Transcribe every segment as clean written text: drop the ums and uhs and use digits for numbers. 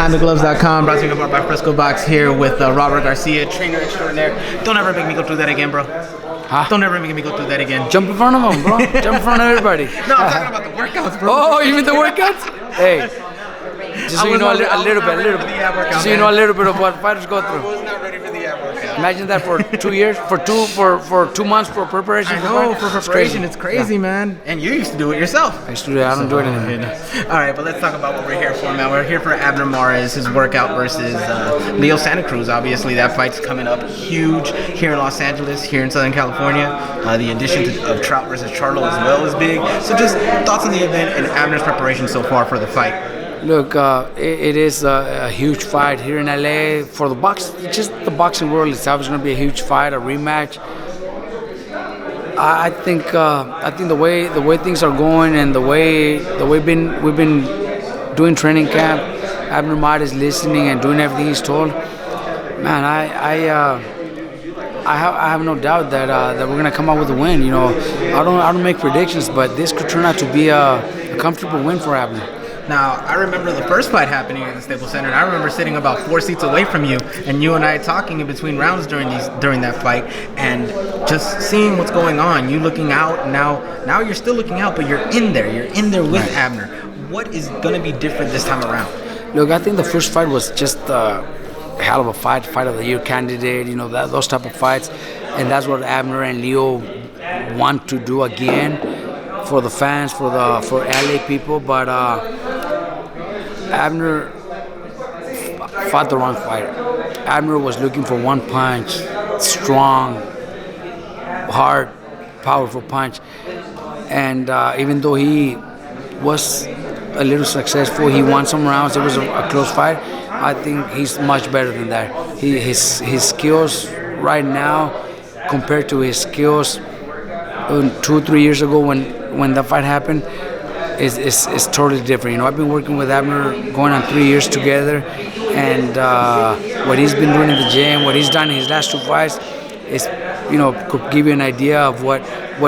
BehindTheGloves.com, brought to you by Fresco Box here with Robert Garcia, trainer extraordinaire. Don't ever make me go through that again, bro. Huh? Don't ever make me go through that again. Jump in front of them, bro. Jump in front of everybody. No, I'm talking about the workouts, bro. Oh, you mean the workouts? Hey, just so you know a little bit of what fighters go I through. was not ready for the ab workout. Imagine that for 2 years, for 2 months for preparation. I know, for fight. preparation, it's crazy, man. And you used to do it yourself. I used to do that. I don't do it anymore. All right, but let's talk about what we're here for, man. We're here for Abner Mares, his workout versus Leo Santa Cruz. Obviously, that fight's coming up huge here in Los Angeles, here in Southern California. The addition of Trout versus Charlo as well is big. So just thoughts on the event and Abner's preparation so far for the fight. Look, it is a huge fight here in LA for the box. Just the boxing world itself is going to be a huge fight, a rematch. I think the way things are going and the way we've been doing training camp, Abner Mares is listening and doing everything he's told. Man, I have no doubt that we're gonna come out with a win. You know, I don't make predictions, but this could turn out to be a comfortable win for Abner. Now, I remember the first fight happening at the Staples Center, and I remember sitting about 4 seats away from you, and you and I talking in between rounds during that fight, and just seeing what's going on. You looking out now you're still looking out, but you're in there. You're in there with Right. Abner. What is going to be different this time around? Look, I think the first fight was just a hell of a fight of the year candidate. You know, those type of fights, and that's what Abner and Leo want to do again for the fans, for LA people, but. Abner fought the wrong fighter. Abner was looking for one punch, strong, hard, powerful punch. And even though he was a little successful, he won some rounds, it was a close fight, I think he's much better than that. His skills right now compared to his skills 2-3 years ago when that fight happened, is totally different. You know, I've been working with Abner going on 3 years together, and what he's been doing in the gym, what he's done in his last 2 fights, is, you know, could give you an idea of what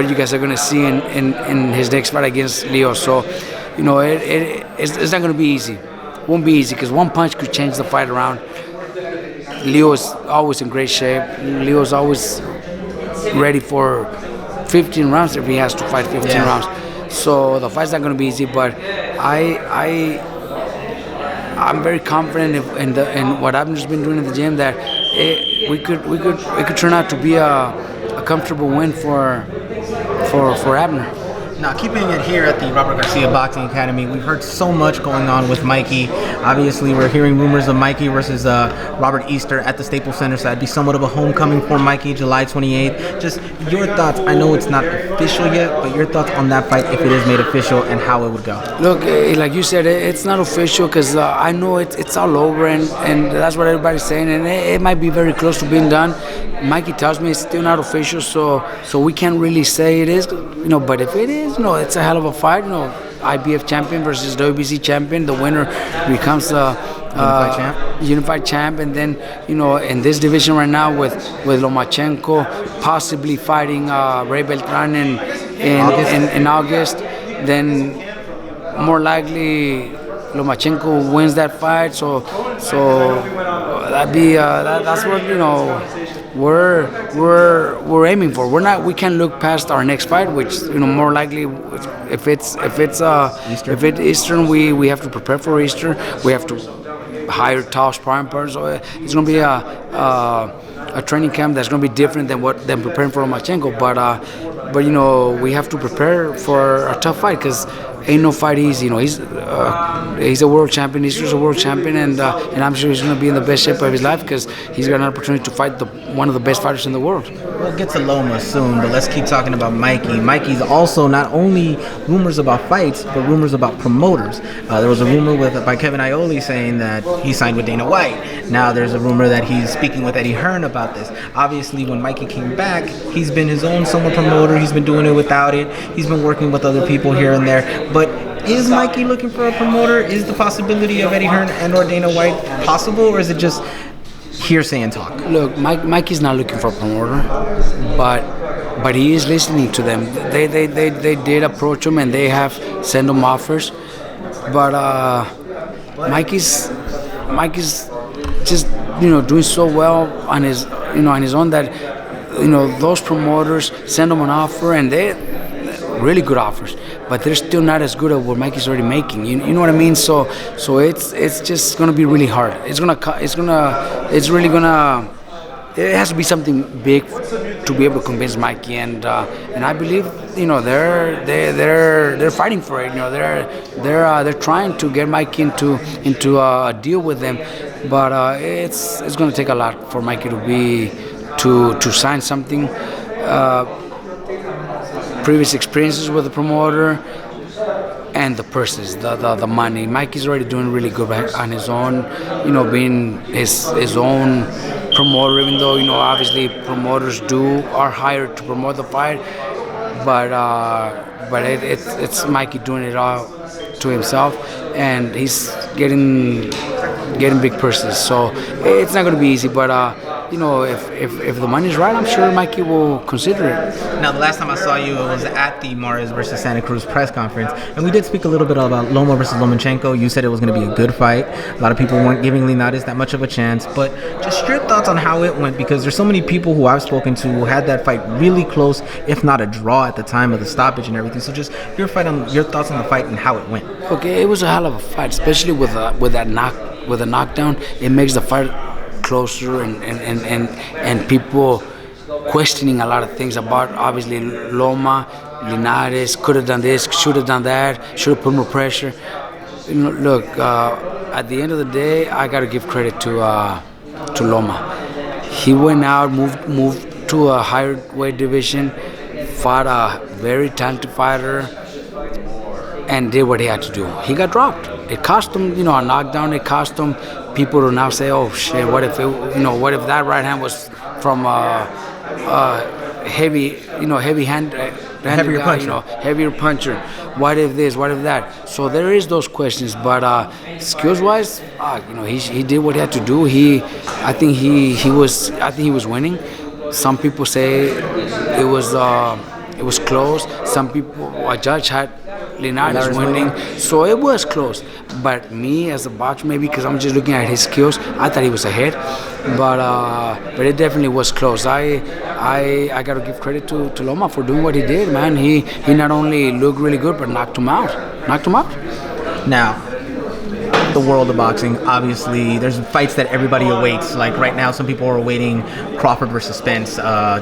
you guys are going to see in his next fight against Leo. So, you know, it's not going to be easy. It won't be easy because one punch could change the fight around. Leo is always in great shape. Leo is always ready for 15 rounds if he has to fight 15 rounds. So the fight's not going to be easy, but I'm very confident in what Abner's been doing in the gym that we could turn out to be a comfortable win for Abner. Now, keeping it here at the Robert Garcia Boxing Academy, we've heard so much going on with Mikey. Obviously, we're hearing rumors of Mikey versus Robert Easter at the Staples Center, so that'd be somewhat of a homecoming for Mikey, July 28th. Just your thoughts. I know it's not official yet, but your thoughts on that fight if it is made official and how it would go. Look, like you said, it's not official because I know it's all over, and that's what everybody's saying, and it might be very close to being done. Mikey tells me it's still not official, so we can't really say it is, you know, but if it is, you know, it's a hell of a fight, you know, IBF champion versus WBC champion. The winner becomes the unified champ, and then, you know, in this division right now with Lomachenko possibly fighting Ray Beltran in August, then more likely Lomachenko wins that fight. So that'd be that's what, you know, we're aiming for. We can't look past our next fight, which, you know, more likely if it's Eastern, we have to prepare for Easter. We have to hire top sparring partners. So it's gonna be a training camp that's gonna be different than preparing for Lomachenko. But you know, we have to prepare for a tough fight because ain't no fight easy. You know, he's a world champion. Easter's a world champion, and I'm sure he's going to be in the best shape of his life because he's got an opportunity to fight one of the best fighters in the world. We'll get to Loma soon, but let's keep talking about Mikey. Mikey's also not only rumors about fights, but rumors about promoters. There was a rumor by Kevin Iole saying that he signed with Dana White. Now there's a rumor that he's speaking with Eddie Hearn about this. Obviously, when Mikey came back, he's been his own solo promoter. He's been doing it without it. He's been working with other people here and there. But is Mikey looking for a promoter? Is the possibility of Eddie Hearn and or Dana White possible, or is it just hearsay and talk? Look, Mikey's not looking for a promoter, but he is listening to them. They did approach him and they have sent him offers, but Mikey's Mikey's just doing so well on his own that those promoters send him an offer and they really good offers, but they're still not as good as what Mikey's already making. You know what I mean? So it's just gonna be really hard. It has to be something big to be able to convince Mikey, and I believe they're fighting for it. They're trying to get Mikey into a deal with them, but it's going to take a lot for Mikey to sign something. Previous experiences with the promoter and the purses, the money. Mikey's already doing really good on his own, being his own promoter, even though obviously promoters are hired to promote the fight, but it's Mikey doing it all to himself, and he's getting big purses. So it's not going to be easy, but if the money's right, I'm sure Mikey will consider it. Now, the last time I saw you, it was at the Mares versus Santa Cruz press conference, and we did speak a little bit about Loma versus Lomachenko. You said it was going to be a good fight. A lot of people weren't giving Linares that much of a chance, but just your thoughts on how it went, because there's so many people who I've spoken to who had that fight really close, if not a draw at the time of the stoppage and everything. So just your thoughts on the fight and how it went. Okay, it was a hell of a fight, especially with a knockdown. It makes the fight closer and people questioning a lot of things about, obviously, Loma. Linares could have done this, should have done that, should have put more pressure. Look, at the end of the day, I got to give credit to Loma. He went out, moved to a higher weight division, fought a very talented fighter, and did what he had to do. He got dropped. It cost him, a knockdown. It cost him. People will now say, "Oh shit! What if that right hand was from heavier puncher? What if this? What if that?" So there is those questions, but skills-wise, he did what he had to do. I think he was winning. Some people say it was close. Some people, a judge had Linares winning, so it was close. But me as a boxer, maybe because I'm just looking at his skills, I thought he was ahead. But it definitely was close. I got to give credit to Loma for doing what he did, man. He not only looked really good, but knocked him out. Now, the world of boxing, obviously, there's fights that everybody awaits. Like right now, some people are awaiting Crawford versus Spence,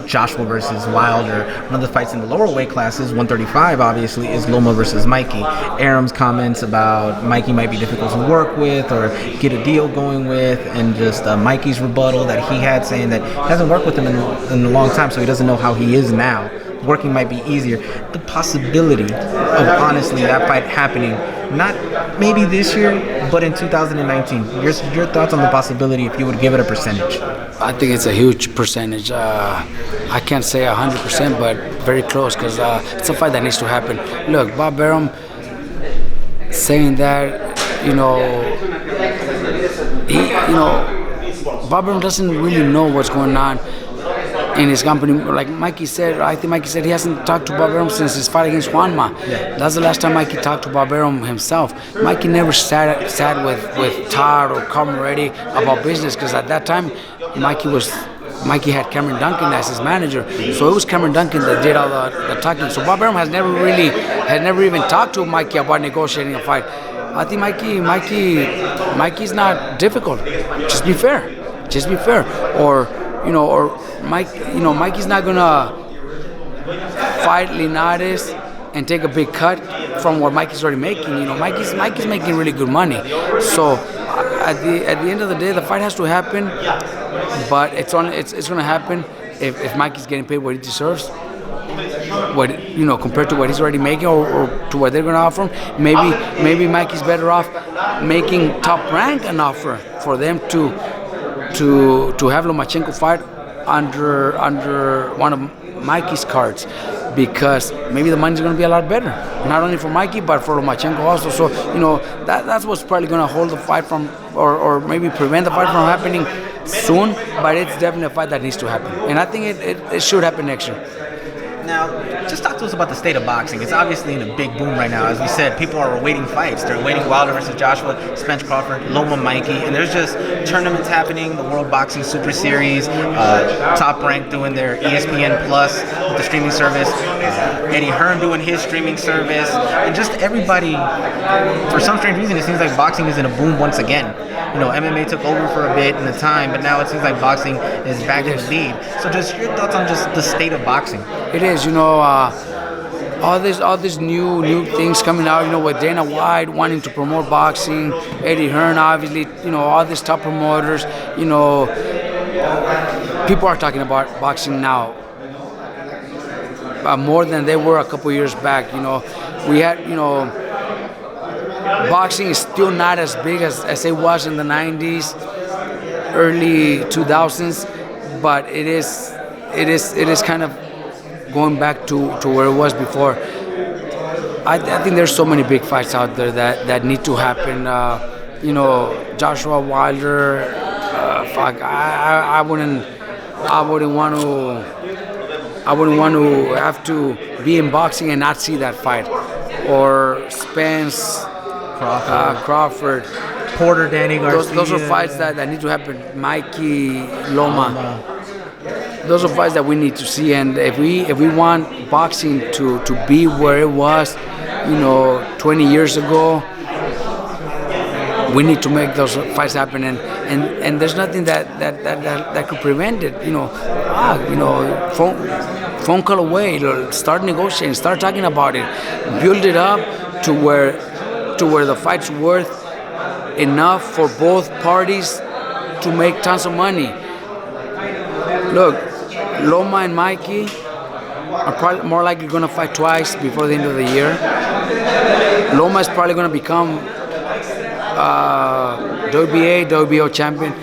Joshua versus Wilder. One of the fights in the lower weight classes, 135, obviously, is Loma versus Mikey. Arum's comments about Mikey might be difficult to work with or get a deal going with, and just Mikey's rebuttal that he had saying that he hasn't worked with him in a long time, so he doesn't know how he is now. Working might be easier. The possibility of honestly that fight happening, not maybe this year, but in 2019. Your thoughts on the possibility if you would give it a percentage? I think it's a huge percentage. I can't say 100%, but very close, because it's a fight that needs to happen. Look, Bob Arum saying that, Bob Arum doesn't really know what's going on in his company. Like Mikey said, I think Mikey said he hasn't talked to Bob Arum since his fight against Juanma. Yeah. That's the last time Mikey talked to Bob Arum himself. Mikey never sat with Todd or Carmen Moretti about business, because at that time Mikey had Cameron Duncan as his manager, so it was Cameron Duncan that did all the talking. So Bob Arum had never even talked to Mikey about negotiating a fight. I think Mikey's not difficult. Just be fair, or Mikey's not gonna fight Linares and take a big cut from what Mikey's already making. Mikey's making really good money. So at the end of the day, the fight has to happen. But it's gonna happen if Mikey's getting paid what he deserves. Compared to what he's already making, or to what they're gonna offer him. Maybe Mikey's better off making Top Rank an offer for them to have Lomachenko fight under one of Mikey's cards, because maybe the money's going to be a lot better, not only for Mikey but for Lomachenko also. So that's what's probably going to hold the fight from, or maybe prevent the fight from happening soon. But it's definitely a fight that needs to happen, and I think it should happen next year. Now, just talk to us about the state of boxing. It's obviously in a big boom right now. As we said, people are awaiting fights. They're awaiting Wilder versus Joshua, Spence Crawford, Loma Mikey, and there's just tournaments happening. The World Boxing Super Series, Top Rank doing their ESPN Plus with the streaming service, Eddie Hearn doing his streaming service, and just everybody. For some strange reason, it seems like boxing is in a boom once again. You know, MMA took over for a bit in the time, but now it seems like boxing is back in the lead. So just your thoughts on just the state of boxing. It is, you know, all these new things coming out, you know, with Dana White wanting to promote boxing, Eddie Hearn, obviously, you know, all these top promoters, you know, people are talking about boxing now more than they were a couple years back. You know, we had, you know, boxing is still not as big as it was in the 90s, early 2000s, but it is kind of going back to where it was before. I think there's so many big fights out there that need to happen. You know, Joshua Wilder. I wouldn't want to have to be in boxing and not see that fight. Or Spence, Crawford, Porter, Danny Garcia. Those are fights that need to happen. Mikey, Loma. Those are fights that we need to see, and if we want boxing to be where it was, you know, 20 years ago, we need to make those fights happen, and there's nothing that could prevent it. You know, phone call away, start negotiating, start talking about it, build it up to where the fight's worth enough for both parties to make tons of money. Look, Loma and Mikey are probably more likely going to fight twice before the end of the year. Loma is probably going to become WBO champion.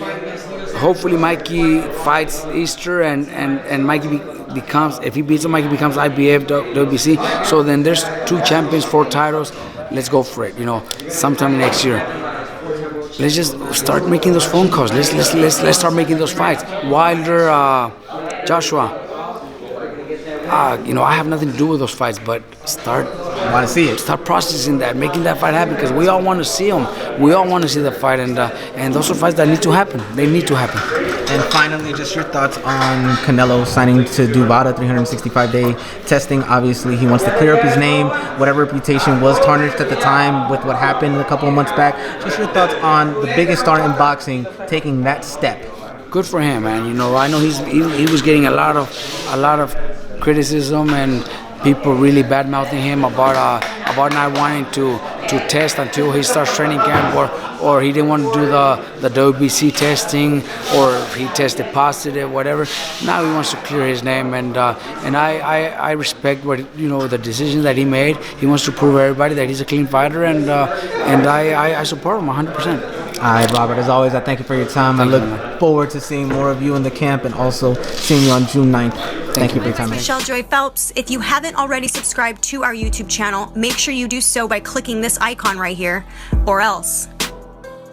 Hopefully Mikey fights Easter and Mikey becomes, if he beats him, Mikey becomes IBF, WBC. So then there's 2 champions, 4 titles. Let's go for it, you know, sometime next year. Let's just start making those phone calls. Let's start making those fights. Wilder, Joshua. You know, I have nothing to do with those fights, but Want to see it? Start processing that, making that fight happen, because we all want to see them. We all want to see the fight, and those are fights that need to happen. They need to happen. And finally, just your thoughts on Canelo signing to do VADA 365-day testing. Obviously, he wants to clear up his name. Whatever reputation was tarnished at the time with what happened a couple of months back. Just your thoughts on the biggest star in boxing taking that step. Good for him, man. You know, I know he was getting a lot of criticism and people really bad-mouthing him about not wanting to test until he starts training camp, or he didn't want to do the WBC testing, or if he tested positive, whatever. Now he wants to clear his name, and I respect the decision that he made. He wants to prove everybody that he's a clean fighter, and I support him 100%. All right, Robert, as always, I thank you for your time. I look forward to seeing more of you in the camp and also seeing you on June 9th. Thank you for your time. Michelle Joy Phelps. If you haven't already subscribed to our YouTube channel, make sure you do so by clicking this icon right here, or else